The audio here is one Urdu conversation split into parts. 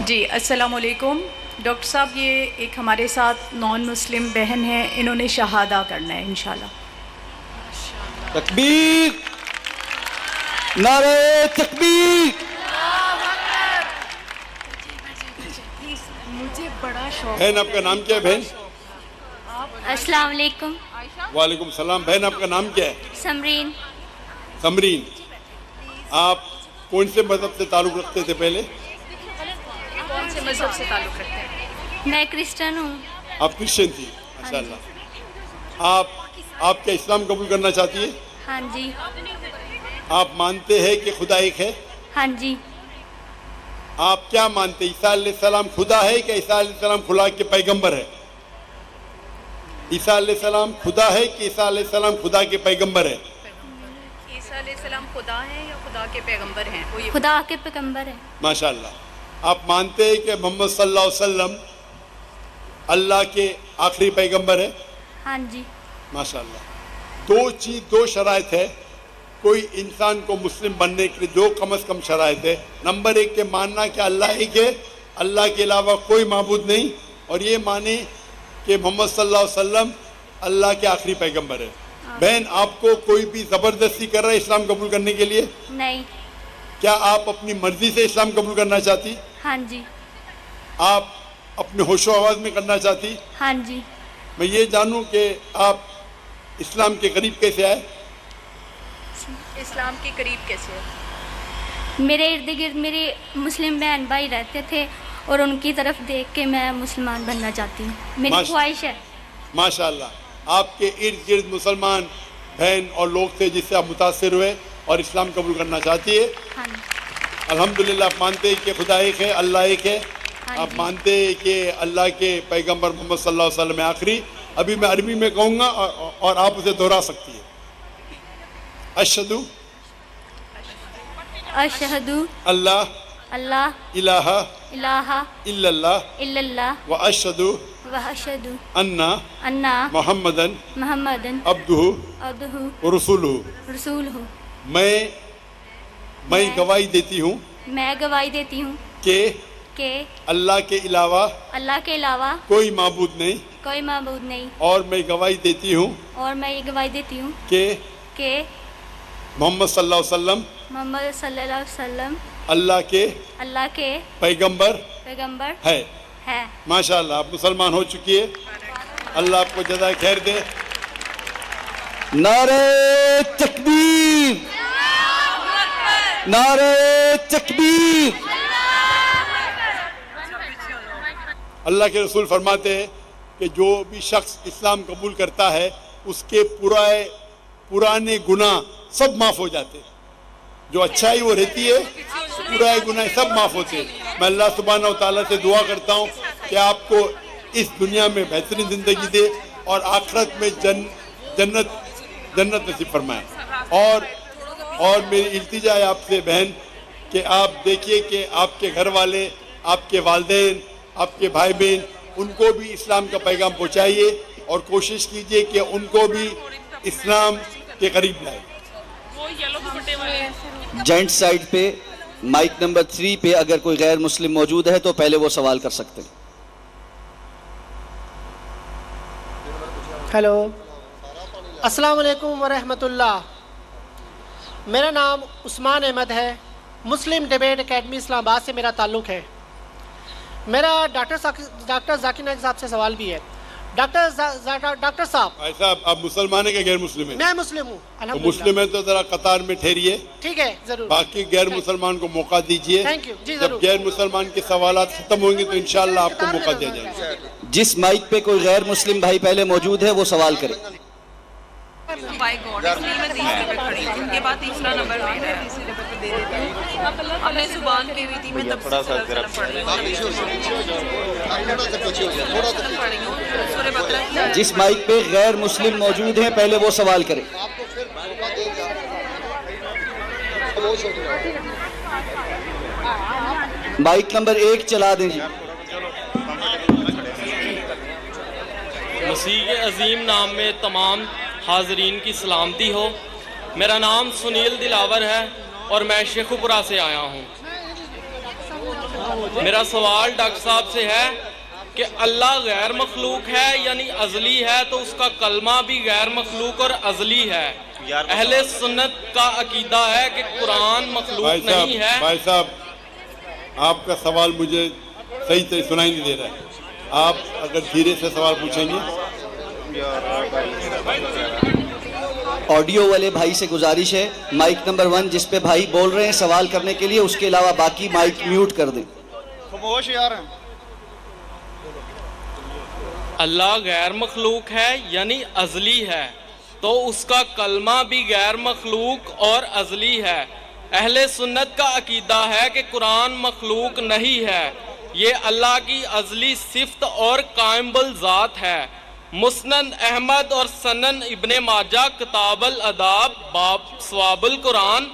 جی السلام علیکم ڈاکٹر صاحب، یہ ایک ہمارے ساتھ نان مسلم بہن ہے، انہوں نے شہادہ کرنا ہے انشاءاللہ۔ تکبیر، نعرہ تکبیر۔ مجھے بڑا شوق بہن آپ کا نام کیا ہے بہن؟ السلام علیکم۔ وعلیکم السلام۔ بہن آپ کا نام کیا ہے؟ سمرین۔ سمرین، آپ کون سے مذہب سے تعلق رکھتے تھے پہلے؟ کون سے مذہب سے تعلق رکھتے ہیں؟ میں کرسچن ہوں۔ آپ کرسچن تھی، ماشاء اللہ۔ آپ کیا اسلام قبول کرنا چاہتی ہے؟ ہاں جی۔ آپ مانتے ہیں کہ خدا ایک ہے؟ ہاں جی۔ آپ کیا مانتے ہیں، عیسیٰ علیہ السلام خدا ہے کہ عیسیٰ علیہ السلام خدا کے پیغمبر ہے؟ عیسیٰ علیہ السلام خدا ہے کہ عیسیٰ علیہ السلام خدا کے پیغمبر ہے؟ عیسیٰ علیہ السلام خدا ہیں یا خدا کے پیغمبر ہیں؟ خدا کے پیغمبر ہے۔ ماشاء اللہ۔ آپ مانتے ہیں کہ محمد صلی اللہ علیہ وسلم اللہ کے آخری پیغمبر ہے؟ ہاں جی۔ ماشاء اللہ۔ دو شرائط ہے کوئی انسان کو مسلم بننے کے لیے، دو کم از کم شرائط ہے۔ نمبر ایک کہ ماننا کہ اللہ ایک ہے، اللہ کے علاوہ کوئی معبود نہیں، اور یہ مانے کہ محمد صلی اللہ علیہ وسلم اللہ کے آخری پیغمبر ہے۔ بہن، آپ کو کوئی بھی زبردستی کر رہا ہے اسلام قبول کرنے کے لیے؟ نہیں۔ کیا آپ اپنی مرضی سے اسلام قبول کرنا چاہتی؟ ہاں جی۔ آپ اپنے ہوش و آواز میں کرنا چاہتی؟ ہاں جی۔ میں یہ جانوں کہ آپ اسلام کے قریب کیسے آئے؟ اسلام کے قریب کیسے ہے؟ میرے ارد گرد میرے مسلم بہن بھائی رہتے تھے اور ان کی طرف دیکھ کے میں مسلمان بننا چاہتی ہوں، میری خواہش ہے۔ ماشاء اللہ۔ آپ کے ارد گرد مسلمان بہن اور لوگ تھے جس سے آپ متاثر ہوئے اور اسلام قبول کرنا چاہتی ہے؟ ہاں جی۔ الحمدللہ۔ آپ مانتے ہیں کہ خدا ایک ہے، اللہ ایک ہے؟ آپ مانتے ہیں کہ اللہ کے پیغمبر محمد صلی اللہ علیہ وسلم آخری؟ ابھی میں عربی میں کہوں گا اور آپ اسے دہرا سکتی ہے۔ اشہدو اشہدو اللہ اللہ الہ الہ الا اللہ الا اللہ واشہدو واشہدو انا انا محمدن محمدن عبدہ عبدہ ورسولہ۔ رسولہ۔ میں گواہی دیتی ہوں میں گواہی دیتی ہوں کہ اللہ کے علاوہ کوئی معبود نہیں، کوئی معبود نہیں، اور میں گواہی دیتی ہوں اور میں یہ گواہی دیتی ہوں کہ محمد صلی اللہ علیہ وسلم محمد صلی اللہ علیہ وسلم اللہ کے پیغمبر ہے۔ ماشاء اللہ، آپ مسلمان ہو چکی ہے۔ اللہ آپ کو جزائے خیر دے۔ نعرہ تکبیر، نعرہ تکبیر۔ اللہ کے رسول فرماتے ہیں کہ جو بھی شخص اسلام قبول کرتا ہے اس کے پرانے گناہ سب معاف ہو جاتے ہیں، جو اچھائی وہ رہتی ہے پرانے گناہ سب معاف ہوتے ہیں۔ میں اللہ سبحانہ و تعالیٰ سے دعا کرتا ہوں کہ آپ کو اس دنیا میں بہترین زندگی دے اور آخرت میں جنت نصیب فرمائے۔ اور میری التجا ہے آپ سے بہن کہ آپ دیکھیے کہ آپ کے گھر والے، آپ کے والدین، آپ کے بھائی بہن، ان کو بھی اسلام کا پیغام پہنچائیے اور کوشش کیجیے کہ ان کو بھی اسلام کے قریب لائے۔ جوائنٹ سائڈ پہ مائک نمبر 3 پہ اگر کوئی غیر مسلم موجود ہے تو پہلے وہ سوال کر سکتے ہیں۔ ہیلو، السلام علیکم ورحمۃ اللہ۔ میرا نام عثمان احمد ہے، مسلم ڈیبیٹ اکیڈمی اسلام آباد سے میرا تعلق ہے۔ میرا ڈاکٹر ذاکر نائک صاحب سے سوال بھی ہے۔ ڈاکٹر صاحب، صاحب آپ مسلمان ہیں کہ غیر مسلم ہیں؟ میں مسلم ہوں الحمدللہ۔ مسلم ہیں تو ذرا قطار میں ٹھہریے، ٹھیک ہے، ضرور۔ باقی غیر مسلمان کو موقع دیجیے۔ تھینک یو جی، جب ضرور۔ غیر مسلمان کے سوالات ختم ہوں گے تو انشاءاللہ آپ کو موقع دیا جائے گا۔ جس مائک پہ کوئی غیر مسلم بھائی پہلے موجود ہے وہ سوال کرے۔ بائی گاڈ، اس لیے میں تیسرے پہ کھڑی ہوں، ان کے بعد تیسرا نمبر میرا ہے، تیسرے پہ دے دیتی ہوں۔ اب میں زبان کی ہوئی تھی، میں تب سے سلسلہ پڑھ رہی ہوں۔ جس مائک پہ غیر مسلم موجود ہیں پہلے وہ سوال کرے۔ مائک نمبر 1 چلا دیں جی۔ مسیح عظیم نام میں تمام حاضرین کی سلامتی ہو۔ میرا نام سنیل دلاور ہے اور میں شیخوپورہ سے آیا ہوں۔ میرا سوال ڈاکٹر صاحب سے ہے کہ اللہ غیر مخلوق ہے یعنی ازلی ہے، تو اس کا کلمہ بھی غیر مخلوق اور ازلی ہے۔ اہل سنت کا عقیدہ ہے کہ قرآن مخلوق نہیں ہے۔ بھائی صاحب آپ کا سوال مجھے صحیح سے سنائی نہیں دے رہا ہے، آپ اگر دھیرے سے سوال پوچھیں گے۔ آڈیو والے بھائی سے گزارش ہے مائک نمبر 1 جس پہ بھائی بول رہے ہیں سوال کرنے کے لیے، اس کے علاوہ باقی مائک میوٹ کر دیں۔ خاموش یار۔ اللہ غیر مخلوق ہے یعنی ازلی ہے، تو اس کا کلمہ بھی غیر مخلوق اور ازلی ہے۔ اہل سنت کا عقیدہ ہے کہ قرآن مخلوق نہیں ہے، یہ اللہ کی ازلی صفت اور قائم بالذات ہے۔ مسند احمد اور سنن ابن ماجہ کتاب الاداب باب ثواب القرآن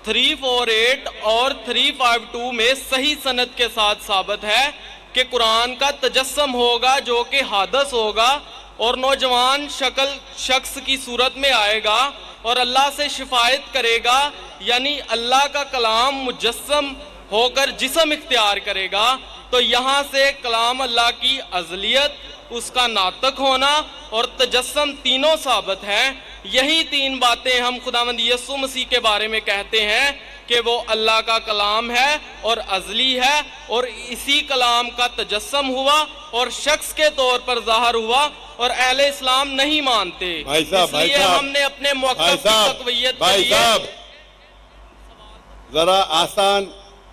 348 اور 352 میں صحیح سند کے ساتھ ثابت ہے کہ قرآن کا تجسم ہوگا جو کہ حادث ہوگا اور نوجوان شخص کی صورت میں آئے گا اور اللہ سے شفاعت کرے گا، یعنی اللہ کا کلام مجسم ہو کر جسم اختیار کرے گا۔ تو یہاں سے کلام اللہ کی ازلیت، اس کا ناطق ہونا اور تجسم تینوں ثابت ہیں۔ یہی 3 باتیں ہم خداوند یسوع مسیح کے بارے میں کہتے ہیں کہ وہ اللہ کا کلام ہے اور ازلی ہے، اور اسی کلام کا تجسم ہوا اور شخص کے طور پر ظاہر ہوا، اور اہل اسلام نہیں مانتے۔ اس لیے ہم نے اپنے موقف کی تقویت کے بھائی لیے صاحب ذرا آسان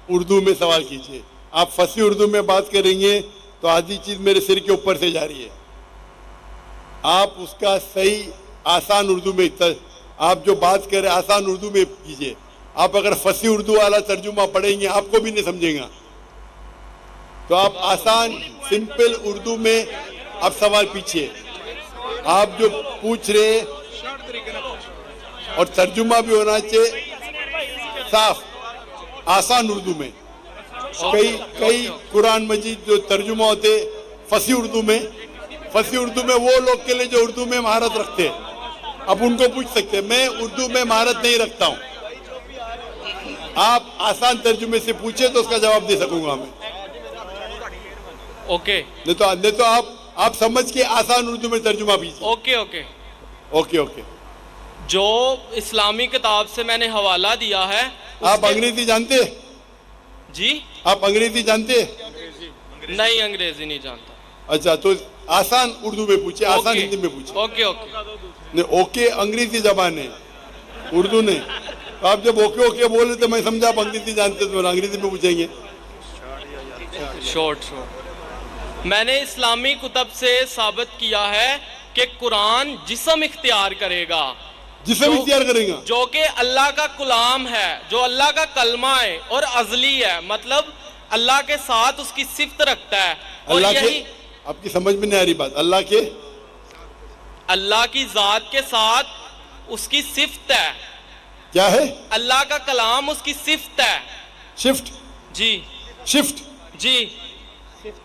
اردو میں سوال کیجئے، آپ فصیح اردو میں بات کریں گے تو آدھی چیز میرے سر کے اوپر سے جا رہی ہے۔ آپ اس کا صحیح آسان اردو میں آپ جو بات کر رہے آسان اردو میں کیجئے۔ آپ اگر فصیح اردو والا ترجمہ پڑھیں گے آپ کو بھی نہیں سمجھیں گا، تو آپ آسان سمپل اردو میں آپ سوال پیچھے، آپ جو پوچھ رہے اور ترجمہ بھی ہونا چاہیے صاف آسان اردو میں۔ کئی قرآن مجید جو ترجمہ ہوتے فصیح اردو میں وہ لوگ کے لیے جو اردو میں مہارت رکھتے ہیں، اب ان کو پوچھ سکتے ہیں، میں اردو میں مہارت نہیں رکھتا ہوں، آپ آسان ترجمے سے پوچھیں تو اس کا جواب دے سکوں گا میں۔ اوکے نہیں تو آپ سمجھ کے آسان اردو میں ترجمہ کیجیے۔ اوکے جو اسلامی کتاب سے میں نے حوالہ دیا ہے۔ آپ انگریزی جانتے؟ جی آپ انگریزی جانتے؟ نہیں، انگریزی نہیں جانتا۔ اچھا تو آسان اردو میں پوچھیں، آسان ہندی میں پوچھیں۔ اوکے انگریزی زبان ہے، اردو نہیں۔ آپ جب اوکے بولے تو میں سمجھا آپ انگریزی جانتے تو انگریزی میں پوچھیں گے۔ شورٹ میں نے اسلامی کتب سے ثابت کیا ہے کہ قرآن جسم اختیار کرے گا، جسم اختیار کرے گا، جو کہ اللہ کا کلام ہے، جو اللہ کا کلمہ ہے اور ازلی ہے، مطلب اللہ کے ساتھ اس کی صفت رکھتا ہے۔ اور یہی آپ کی سمجھ میں نہیں آ رہی بات، اللہ کی ذات کے ساتھ اس کی صفت ہے۔ کیا ہے؟ اللہ کا کلام اس کی صفت ہے۔ شفٹ؟ جی شفٹ جی،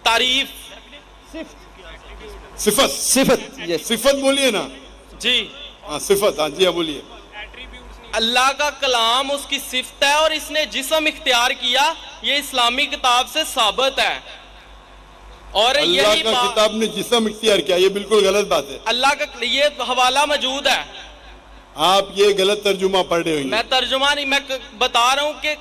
تعریف، صفت بولیے نا جی صفت، ہاں جی بولیے۔ اللہ کا کلام اس کی صفت ہے اور اس نے جسم اختیار کیا، یہ اسلامی کتاب سے ثابت ہے۔ اور اللہ کا کتاب نے جسم اختیار کیا، یہ بالکل غلط بات ہے۔ اللہ کا یہ حوالہ موجود ہے، آپ یہ غلط ترجمہ پڑھ رہے ہوئے۔ میں ترجمہ نہیں، میں بتا رہا ہوں کہ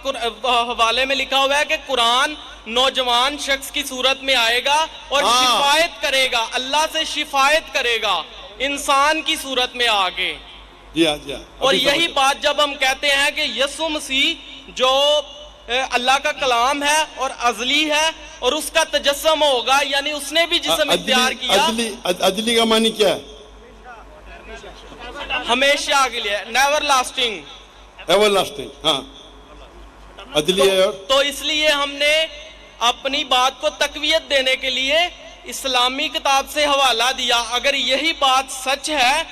حوالے میں لکھا ہوا ہے کہ قرآن نوجوان شخص کی صورت میں آئے گا اور شفاعت کرے گا، اللہ سے شفاعت کرے گا انسان کی صورت میں آگے۔ جی ہاں اور یہی بات جب ہم کہتے ہیں کہ یسوع مسیح جو اللہ کا کلام ہے اور ازلی ہے اور اس کا تجسم ہوگا، یعنی اس نے بھی جسم اختیار کیا۔ ازلی کا معنی کیا ہے؟ ہمیشہ کے لیے، نیور لاسٹنگ۔ ہاں ازلی ہے۔ تو اس لیے ہم نے اپنی بات کو تقویت دینے کے لیے اسلامی کتاب سے حوالہ دیا۔ اگر یہی بات سچ ہے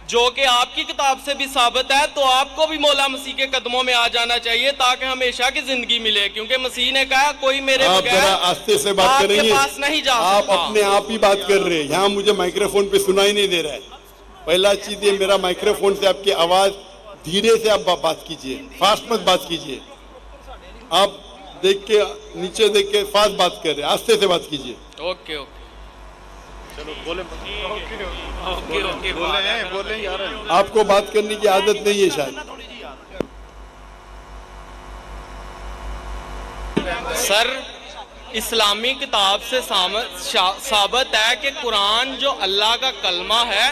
جو کہ آپ کی کتاب سے بھی ثابت ہے، تو آپ کو بھی مولا مسیح کے قدموں میں آ جانا چاہیے تاکہ ہمیشہ کی زندگی ملے، کیونکہ مسیح نے کہا کوئی میرے بغیر آستے سے بات کریں گے، پاس نہیں جا سکتا۔ آپ اپنے آپ ہی بات کر رہے ہیں، یہاں مجھے مائکروفون پہ سنائی نہیں دے رہا ہے۔ پہلا چیز یہ، میرا مائکروفون سے آپ کی آواز دھیرے سے آپ بات کیجئے، فاسٹ مت بات کیجئے۔ آپ دیکھ کے نیچے دیکھ کے فاس بات کر رہے ہیں, آستے سے بات کیجیے. اوکے اوکے آپ کو بات کرنے کی عادت نہیں ہے شاید. سر اسلامی کتاب سے ثابت ہے کہ قرآن جو اللہ کا کلمہ ہے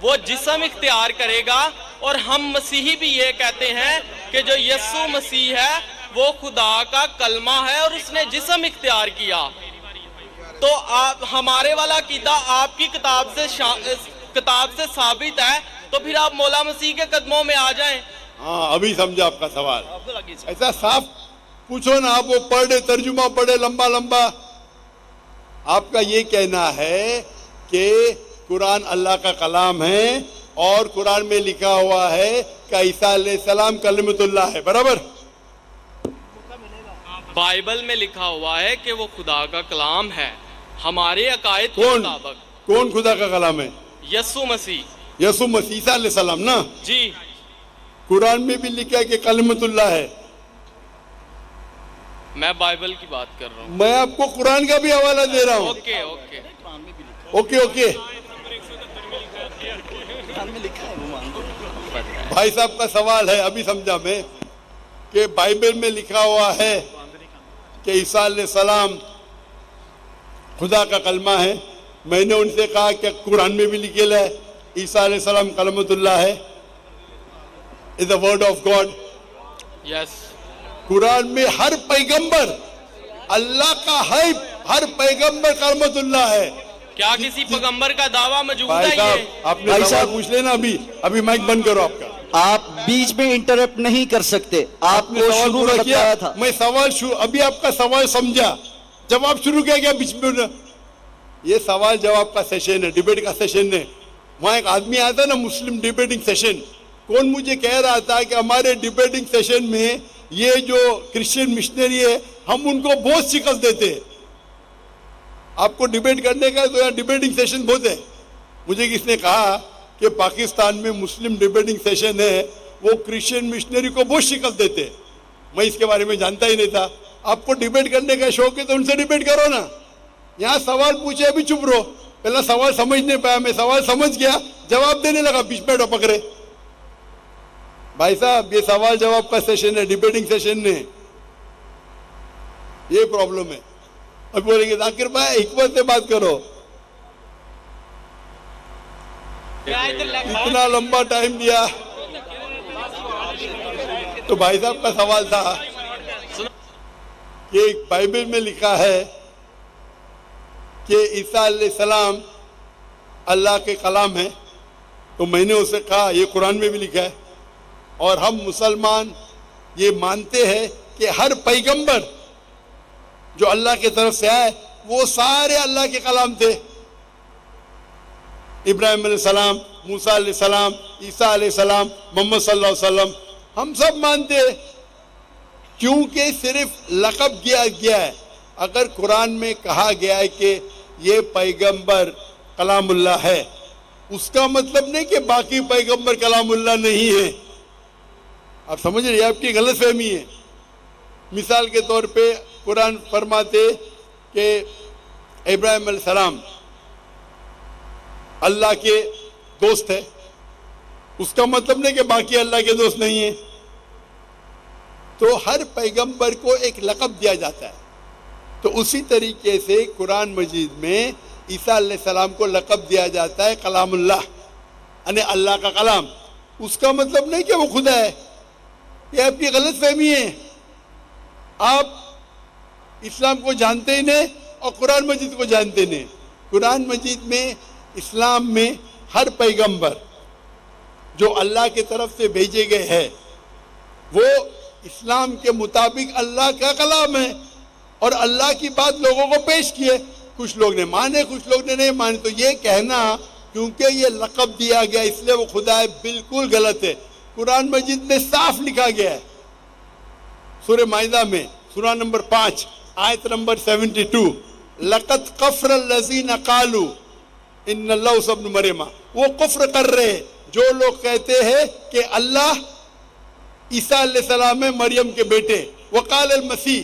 وہ جسم اختیار کرے گا, اور ہم مسیحی بھی یہ کہتے ہیں کہ جو یسوع مسیح ہے وہ خدا کا کلمہ ہے اور اس نے جسم اختیار کیا. تو ہمارے والا عقیدہ آپ کی کتاب سے ثابت ہے, تو پھر آپ مولا مسیح کے قدموں میں آ جائیں. ہاں ابھی سمجھا آپ کا سوال. ایسا صاف پوچھو نا, آپ وہ پڑھے ترجمہ پڑھے لمبا لمبا. آپ کا یہ کہنا ہے کہ قرآن اللہ کا کلام ہے اور قرآن میں لکھا ہوا ہے کہ عیسیٰ علیہ السلام کلمۃ اللہ ہے, برابر؟ بائبل میں لکھا ہوا ہے کہ وہ خدا کا کلام ہے. ہمارے عقائد کے مطابق کون خدا کا کلام ہے؟ یسوع مسیح. یسوع مسیح عیسیٰ علیہ السلام نا. جی قرآن میں بھی لکھا ہے کہ کلمۃ اللہ ہے. میں بائبل کی بات کر رہا ہوں. میں آپ کو قرآن کا بھی حوالہ دے رہا ہوں. Okay okay okay okay. بھائی صاحب کا سوال ہے, ابھی سمجھا میں, کہ بائبل میں لکھا ہوا ہے کہ عیسیٰ علیہ السلام خدا کا کلمہ ہے. میں نے ان سے کہا کہ قرآن میں بھی لکھا ہے عیسیٰ علیہ السلام کلمۃ اللہ ہے, is the word of God. یس. قرآن میں ہر پیغمبر اللہ کا ہے, ہر پیغمبر کلمۃ اللہ ہے. کیا کسی پیغمبر کا دعویٰ موجود ہے؟ بھائی صاحب یہ آپ نے سوال پوچھ لینا. ابھی مائک بند کرو آپ کا. آپ بیچ میں انٹرپٹ نہیں کر سکتے. آپ نے کو سوال شروع پورا میں کیا, بتایا تھا. میں سوال ابھی آپ کا سوال سمجھا, جواب شروع کیا گیا بیچ میں. یہ سوال جواب کا سیشن ہے, ڈیبیٹ کا سیشن ہے. وہاں ایک آدمی آتا نا مسلم ڈیبیٹنگ سیشن, کون مجھے کہہ رہا تھا کہ ہمارے ڈیبیٹنگ سیشن میں یہ جو کرسچن مشنری ہے ہم ان کو بہت شکست دیتے ہیں. آپ کو ڈیبیٹ کرنے کا تو یہاں ڈیبیٹنگ سیشن بہت ہے. مجھے کس نے کہا کہ پاکستان میں مسلم ڈیبیٹنگ سیشن ہے, وہ کرسچن مشنری کو بہت شکست دیتے. میں اس کے بارے میں جانتا ہی نہیں تھا. آپ کو ڈیبیٹ کرنے کا شوق ہے تو ان سے ڈیبیٹ کرو نا. یہاں سوال پوچھے ابھی چپ رہو. پہلا سوال سمجھ نہیں پایا, میں سوال سمجھ گیا, جواب دینے لگا, بیچ میں ٹپک رہے. بھائی صاحب یہ سوال جواب کا سیشن ہے, ڈیبیٹنگ سیشن نہیں. یہ پرابلم ہے. اب بولیں گے ذاکر بھائی حکمت سے بات کرو. اتنا لمبا ٹائم دیا. تو بھائی صاحب کا سوال تھا کہ بائبل میں لکھا ہے کہ عیسیٰ علیہ السلام اللہ کے کلام ہے. تو میں نے اسے کہا یہ قرآن میں بھی لکھا ہے, اور ہم مسلمان یہ مانتے ہیں کہ ہر پیغمبر جو اللہ کی طرف سے آئے وہ سارے اللہ کے کلام تھے. ابراہیم علیہ السلام, موسیٰ علیہ السلام, عیسیٰ علیہ السلام, محمد صلی اللہ علیہ وسلم, ہم سب مانتے ہیں. کیونکہ صرف لقب کیا گیا ہے. اگر قرآن میں کہا گیا ہے کہ یہ پیغمبر کلام اللہ ہے, اس کا مطلب نہیں کہ باقی پیغمبر کلام اللہ نہیں ہے. آپ سمجھ رہے ہیں, آپ کی غلط فہمی ہے. مثال کے طور پہ قرآن فرماتے کہ ابراہیم علیہ السلام اللہ کے دوست ہے, اس کا مطلب نہیں کہ باقی اللہ کے دوست نہیں ہیں. تو ہر پیغمبر کو ایک لقب دیا جاتا ہے. تو اسی طریقے سے قرآن مجید میں عیسیٰ علیہ السلام کو لقب دیا جاتا ہے کلام اللہ, یعنی اللہ کا کلام. اس کا مطلب نہیں کہ وہ خدا ہے. یہ آپ کی غلط فہمی ہے. آپ اسلام کو جانتے ہی نہیں اور قرآن مجید کو جانتے نہیں. قرآن مجید میں اسلام میں ہر پیغمبر جو اللہ کی طرف سے بھیجے گئے ہیں وہ اسلام کے مطابق اللہ کا کلام ہے, اور اللہ کی بات لوگوں کو پیش کیے. کچھ لوگ نے مانے, کچھ لوگ نے نہیں مانے. تو یہ کہنا کیونکہ یہ لقب دیا گیا اس لیے وہ خدا ہے, بالکل غلط ہے. قرآن مجید میں صاف لکھا گیا ہے, سورہ مائدہ میں سورہ نمبر 5 آیت نمبر 72, لقد کفر الذین قالوا ان اللہ ابن مریم. وہ کفر کر رہے جو لوگ کہتے ہیں کہ اللہ عیسیٰ علیہ السلام ہے مریم کے بیٹے. وقال المسیح,